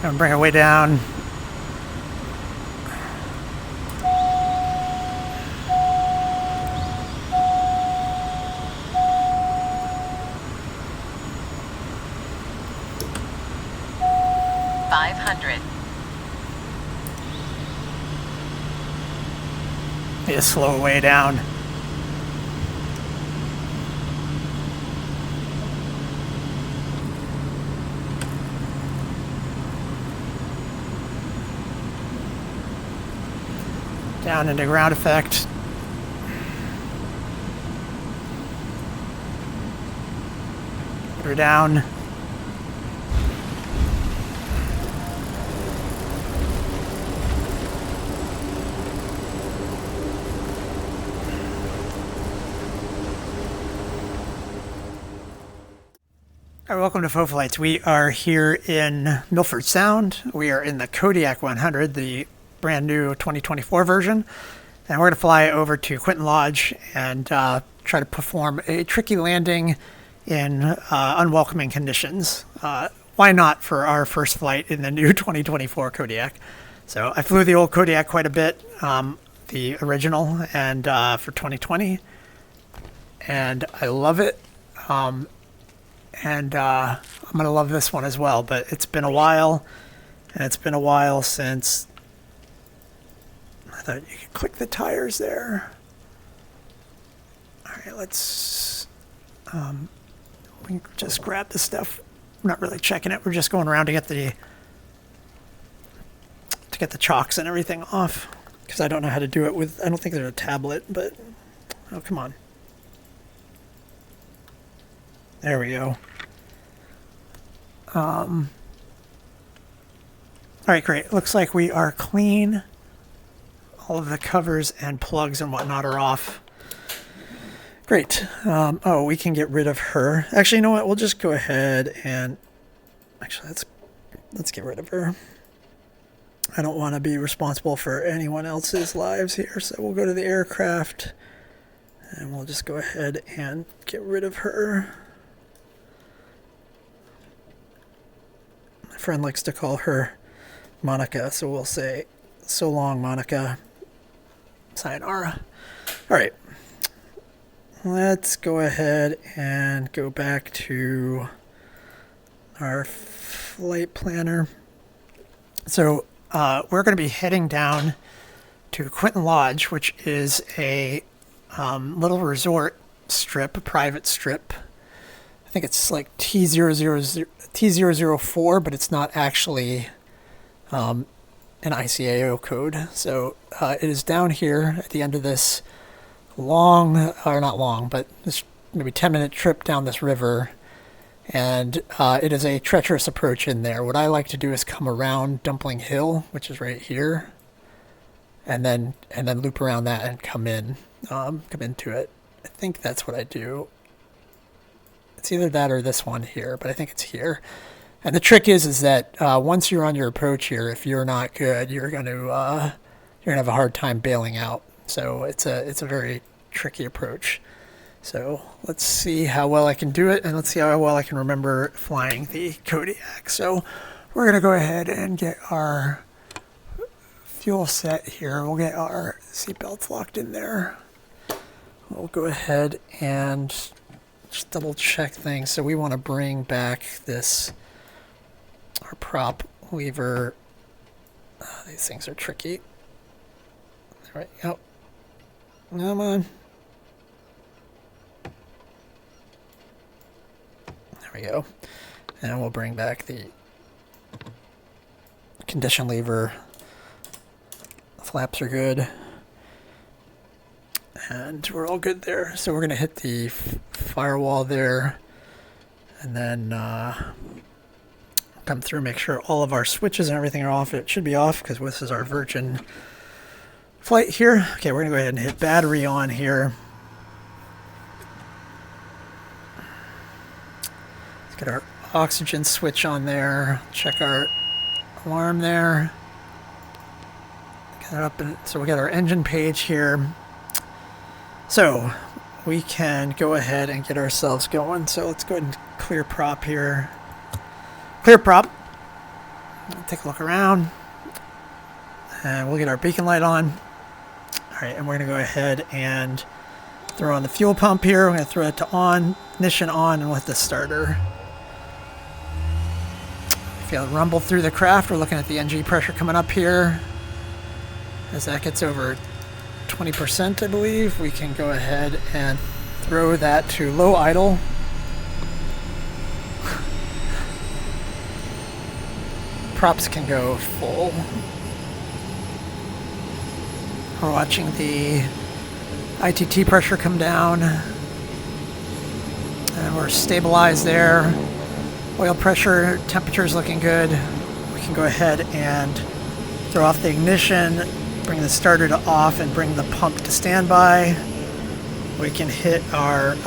And bring it way down. Just slow it way down. Down into ground effect. Put her down. All right, welcome to Faux Flights. We are here in Milford Sound. We are in the Kodiak 100, the brand new 2024 version. And we're going to fly over to Quintin Lodge and try to perform a tricky landing in unwelcoming conditions. Why not for our first flight in the new 2024 Kodiak? So I flew the old Kodiak quite a bit, the original, and for 2020. And I love it. And I'm going to love this one as well, but it's been a while, and it's been a while since I thought you could click the tires there. All right, let's we can just grab the stuff. We're not really checking it. We're just going around to get the chocks and everything off, because I don't know how to do it with, I don't think there's a tablet, but oh, come on. There we go. All right, great. Looks like we are clean. All of the covers and plugs and whatnot are off. Great. Oh, we can get rid of her. Actually, you know what? We'll just go ahead and actually let's get rid of her. I don't want to be responsible for anyone else's lives here, so we'll go to the aircraft and we'll just go ahead and get rid of her. My friend likes to call her Monica, so we'll say, so long, Monica. Sayonara. All right. Let's go ahead and go back to our flight planner. So we're going to be heading down to Quintin Lodge, which is a little resort strip, a private strip. I think it's like T004, but it's not actually an ICAO code. So it is down here at the end of this long, or not long, but this maybe 10-minute trip down this river. And it is a treacherous approach in there. What I like to do is come around Dumpling Hill, which is right here, and then loop around that and come into it. I think that's what I do. It's either that or this one here, but I think it's here. And the trick is that once you're on your approach here, if you're not good, you're gonna have a hard time bailing out. So it's a very tricky approach. So let's see how well I can do it, and let's see how well I can remember flying the Kodiak. So we're gonna go ahead and get our fuel set here. We'll get our seatbelts locked in there. We'll go ahead and just double check things. So we want to bring back our prop lever. These things are tricky. There we go. Come on. There we go. And we'll bring back the condition lever. The flaps are good. And we're all good there. So we're going to hit the firewall there. And then come through, make sure all of our switches and everything are off. It should be off because this is our Virgin flight here. Okay, we're going to go ahead and hit battery on here. Let's get our oxygen switch on there. Check our alarm there. Get it up, and so we got our engine page here. So we can go ahead and get ourselves going. So let's go ahead and clear prop here. Clear prop. Take a look around. And we'll get our beacon light on. Alright, and we're going to go ahead and throw on the fuel pump here. We're going to throw it to on, ignition on, and with the starter. Feel it rumble through the craft. We're looking at the NG pressure coming up here. As that gets over 20%, I believe, we can go ahead and throw that to low idle. Props can go full. We're watching the ITT pressure come down. And we're stabilized there. Oil pressure, temperature is looking good. We can go ahead and throw off the ignition, bring the starter to off, and bring the pump to standby. We can hit our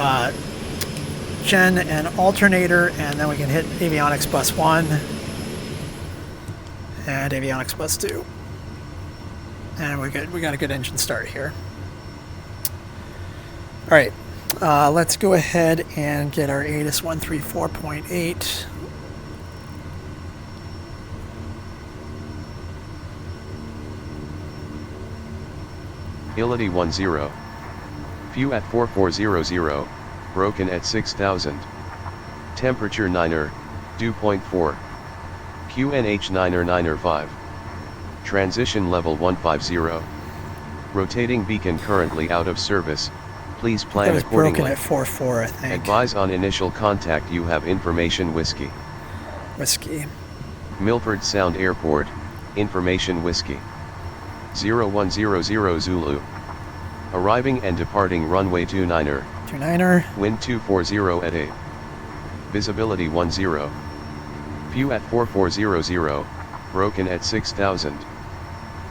gen and alternator, and then we can hit avionics bus 1 and avionics bus 2. And we're good. We got a good engine start here. All right, let's go ahead and get our ATIS 134.8. Ility 10. Few at 4400, broken at 6000. Temperature 9er, dew point 4. QNH 9er 5. Transition level 150. Rotating beacon currently out of service. Please plan accordingly. Broken at 4.4, I think. Advise on initial contact. You have information whiskey. Whiskey. Milford Sound Airport, information whiskey. 0100 Zulu. Arriving and departing runway 29er. 29er. Wind 240 at 8. Visibility 10. Few at 4400, broken at 6000.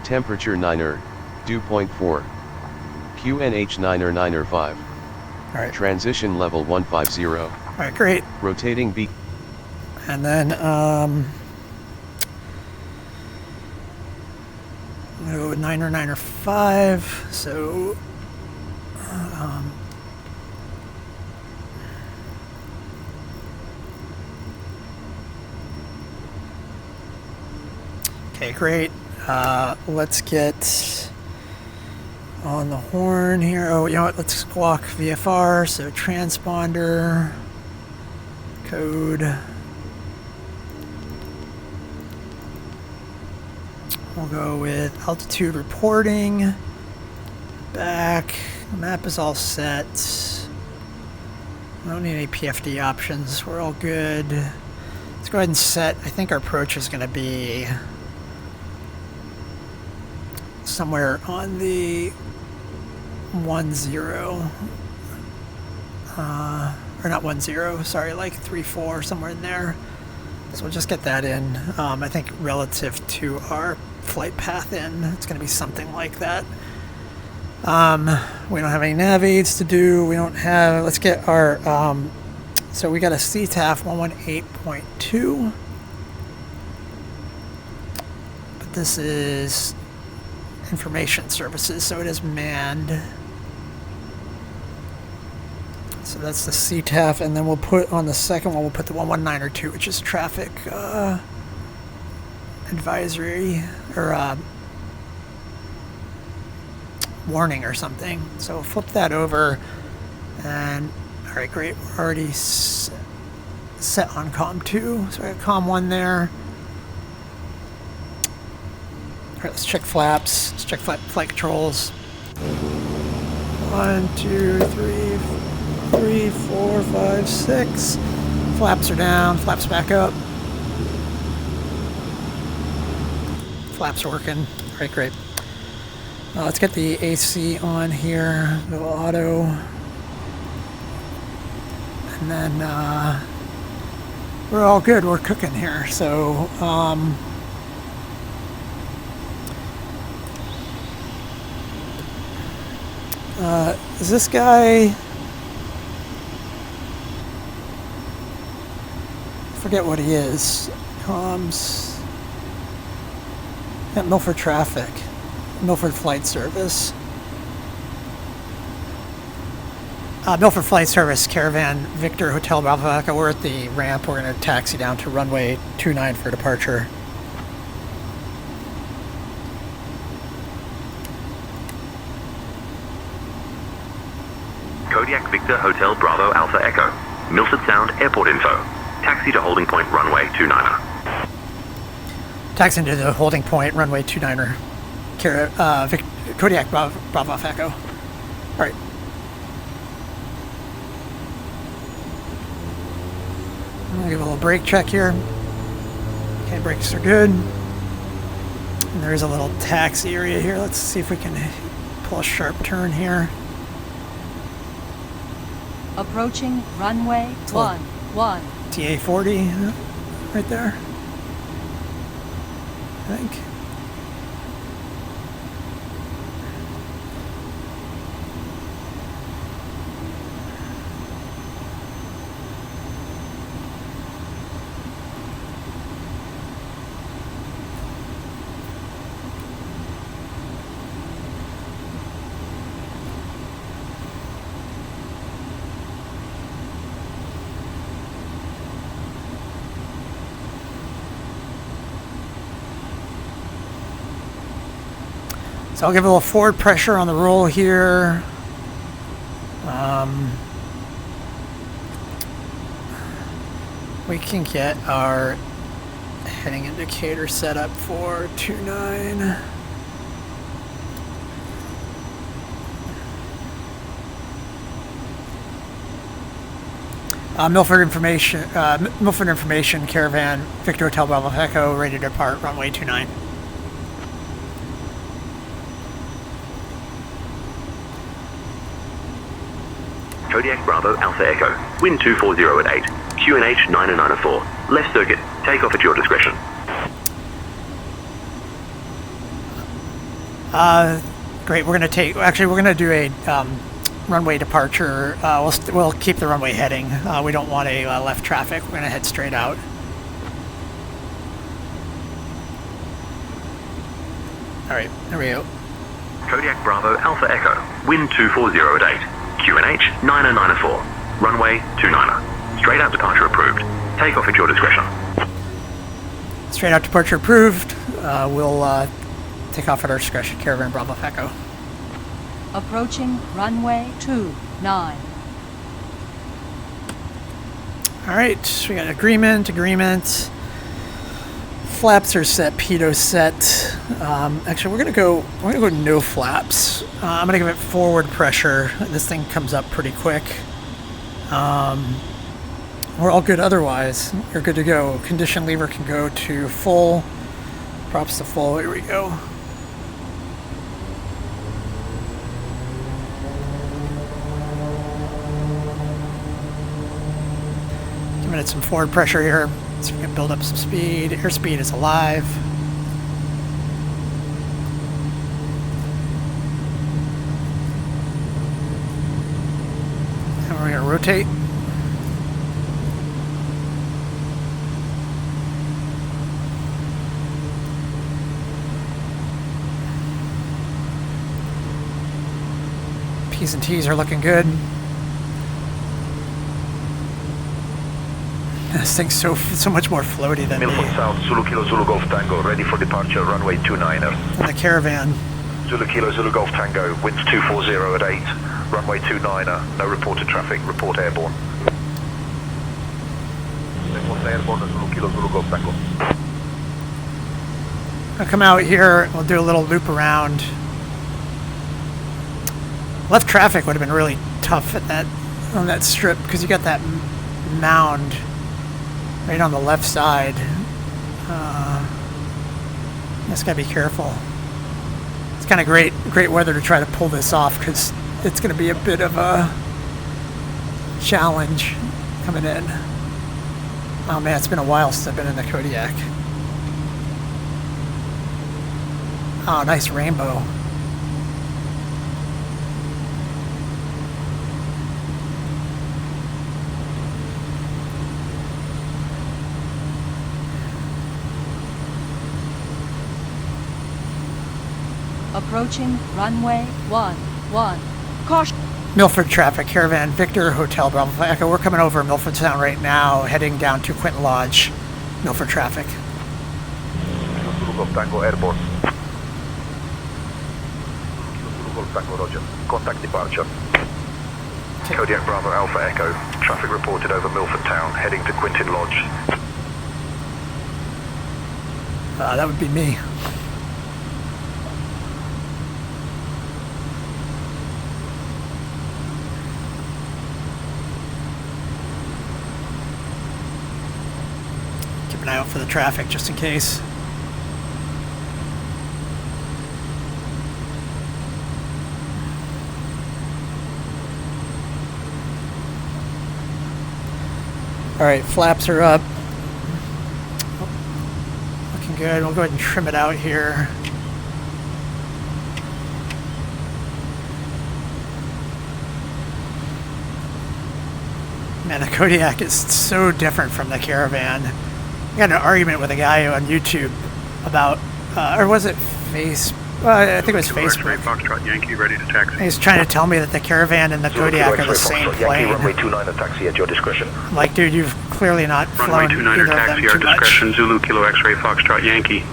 Temperature 9er, dew point 4. QNH 9er 5. Alright. Transition level 150. Alright, great. Rotating beak. And then, I'm going to go with 9er 5, so, okay, great. Let's get on the horn here. Oh, you know what? Let's squawk VFR. So transponder code. We'll go with altitude reporting. Back. The map is all set. We don't need any PFD options. We're all good. Let's go ahead and set. I think our approach is going to be somewhere on the 10, or not 10, sorry, like 3-4, somewhere in there. So we'll just get that in. I think relative to our flight path in, it's going to be something like that. We don't have any nav aids to do. We don't have, let's get our, so we got a CTAF 118.2. But this is information services, so it is manned. So that's the CTAF, and then we'll put on the second one, we'll put the 119.2, which is traffic advisory, or warning or something. So we'll flip that over, and all right, great, we're already set on COM 2, so I got COM 1 there. All right, let's check flaps. Let's check flight controls. 1, 2, 3, 4, 5, 6. Flaps are down. Flaps back up. Flaps are working. All right, great. Let's get the AC on here. Go auto. And then we're all good. We're cooking here. So, is this guy, I forget what he is, comms, at Milford Traffic, Milford Flight Service. Milford Flight Service, Caravan, Victor, Hotel Bravo Echo. We're at the ramp. We're going to taxi down to runway 29 for departure. Victor Hotel Bravo Alpha Echo. Milford Sound Airport info. Taxi to holding point runway 29er. Taxi to the holding point runway 29er. Kodiak Bravo Alpha Echo. All right. I'm gonna give a little brake check here. Okay, brakes are good. And there is a little taxi area here. Let's see if we can pull a sharp turn here. Approaching runway 11. TA-40 right there, I think. So I'll give a little forward pressure on the roll here. We can get our heading indicator set up for 29. Milford information caravan Victor Hotel Bravo Echo ready to depart runway 29. Kodiak Bravo Alpha Echo. Wind 240 at 8. QNH 904. Left circuit. Take off at your discretion. Great. We're gonna do a runway departure. We'll keep the runway heading. We don't want a left traffic. We're gonna head straight out. All right. There we go. Kodiak Bravo Alpha Echo. Wind 240 at 8. QNH 9094. Runway 29er. Straight out departure approved. Take off at your discretion. Straight out departure approved. We'll take off at our discretion. Caravan Bravo Echo. Approaching runway 29. All right, we got agreement. Flaps are set. Pitot set. Actually, we're gonna go no flaps. I'm gonna give it forward pressure. This thing comes up pretty quick. We're all good otherwise. You're good to go. Condition lever can go to full. Props to full. Here we go. Giving it some forward pressure here. So we can build up some speed. Airspeed is alive. And we're going to rotate. P's and T's are looking good. This thing's so much more floaty than Milford Sound, Zulu Kilo Zulu Golf Tango, ready for departure, runway 29er. And the caravan. Zulu Kilo Zulu Golf Tango, winds 240 at 8, runway 29er, no reported traffic, report airborne. Report airborne, Zulu Kilo Zulu Golf Tango. I'll come out here, we'll do a little loop around. Left traffic would have been really tough at on that strip because you got that mound right on the left side. Just gotta be careful. It's kind of great weather to try to pull this off because it's gonna be a bit of a challenge coming in. Oh man, it's been a while since I've been in the Kodiak. Oh, nice rainbow. Approaching runway 11. Caution. Milford traffic, caravan, Victor Hotel Bravo Echo. We're coming over Milford Sound right now, heading down to Quintin Lodge. Milford traffic. Zulu Golf Tango airborne. Zulu Golf Tango, roger. Contact departure. Kodiak Bravo Alpha Echo. Traffic reported over Milford Town, heading to Quintin Lodge. That would be me. Keep an eye out for the traffic just in case. Alright, flaps are up. Looking good. We'll go ahead and trim it out here. Man, the Kodiak is so different from the Caravan. I got in an argument with a guy on YouTube about, or was it Facebook? I think it was Facebook. Foxtrot Yankee, ready to taxi. He's trying to tell me that the Caravan and the Kodiak are the same plane. Runway 29 taxi at your discretion. I'm like, dude, you've clearly not Runway flown 29 either of them taxi, too our much. discretion, Zulu Kilo X-ray Foxtrot Yankee.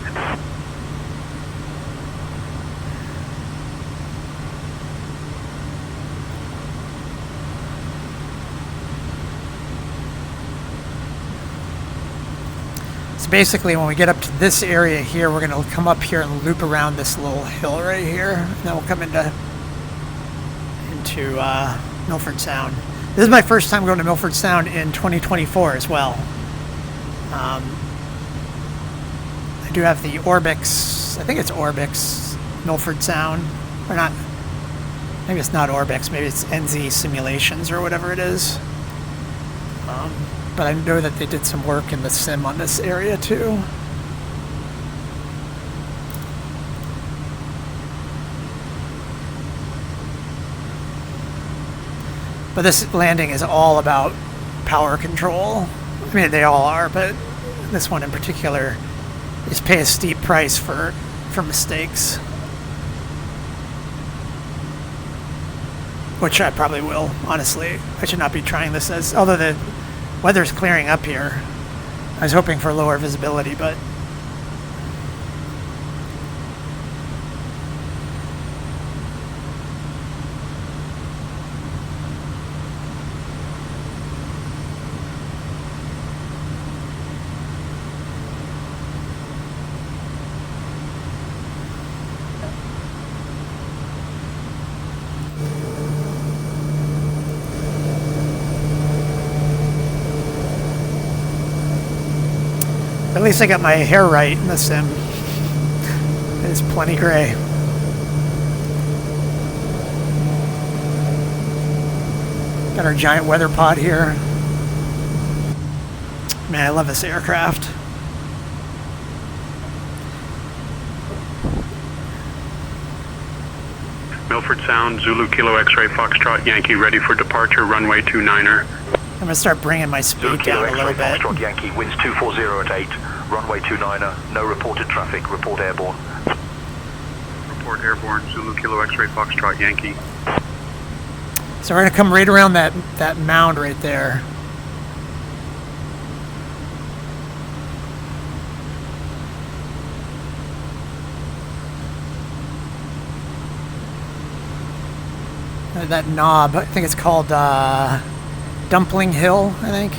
So basically, when we get up to this area here, we're going to come up here and loop around this little hill right here, and then we'll come into Milford Sound. This is my first time going to Milford Sound in 2024 as well. I do have the Orbix, I think it's Orbix Milford Sound, or not, maybe it's not Orbix, maybe it's NZ Simulations or whatever it is. But I know that they did some work in the sim on this area too. But this landing is all about power control. I mean, they all are, but this one in particular is pay a steep price for mistakes. Which I probably will, honestly. I should not be trying this as, although the weather's clearing up here. I was hoping for lower visibility, but at least I got my hair right in the sim. It's plenty gray. Got our giant weather pod here. Man, I love this aircraft. Milford Sound, Zulu Kilo X-ray Foxtrot Yankee, ready for departure, runway 29er. I'm going to start bringing my speed down a little bit. Foxtrot Yankee, winds 240 at 8, runway 29er, no reported traffic, report airborne. Report airborne, Zulu Kilo X-ray Foxtrot Yankee. So we're going to come right around that mound right there. That knob, I think it's called Dumpling Hill, I think.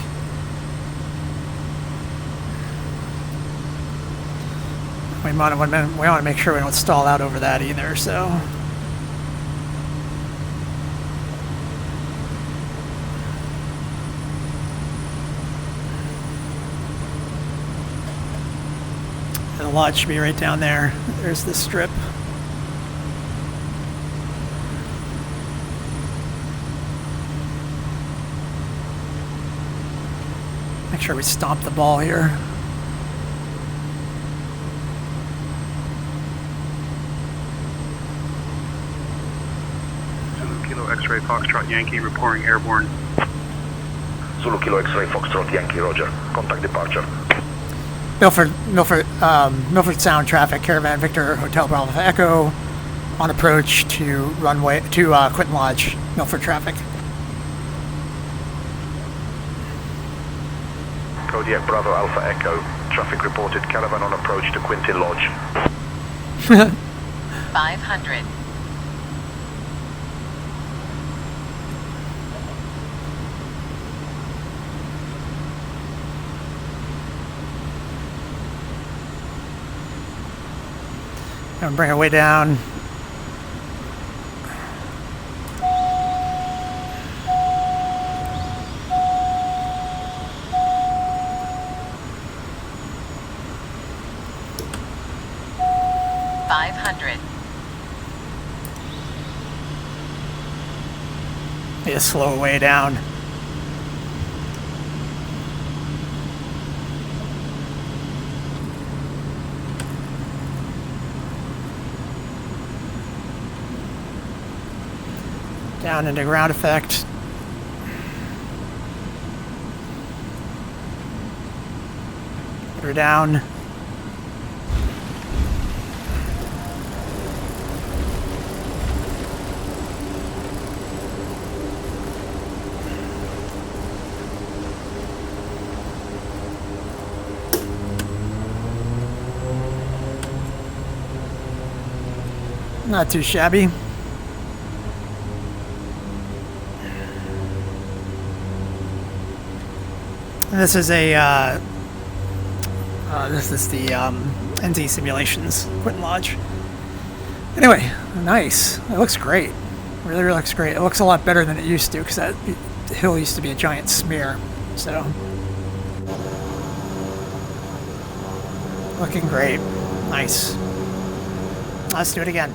We want to make sure we don't stall out over that either, so. And the lodge should be right down there. There's the strip. Make sure we stomp the ball here. Zulu Kilo X-ray Foxtrot Yankee, reporting airborne. Zulu Kilo X-ray Foxtrot Yankee, roger. Contact departure. Milford Sound traffic, Caravan Victor Hotel Bravo Echo, on approach to runway to Quintin Lodge, Milford traffic. Kodiak Bravo Alpha Echo, traffic reported, caravan on approach to Quintin Lodge. 500. And bring it way down. Yeah, slow it way down. Down into ground effect. Put her down. Not too shabby. And this is a this is the NZ Simulations Quintin Lodge. Anyway, nice. It looks great. Really, really looks great. It looks a lot better than it used to because that hill used to be a giant smear. So, looking great. Nice. Let's do it again.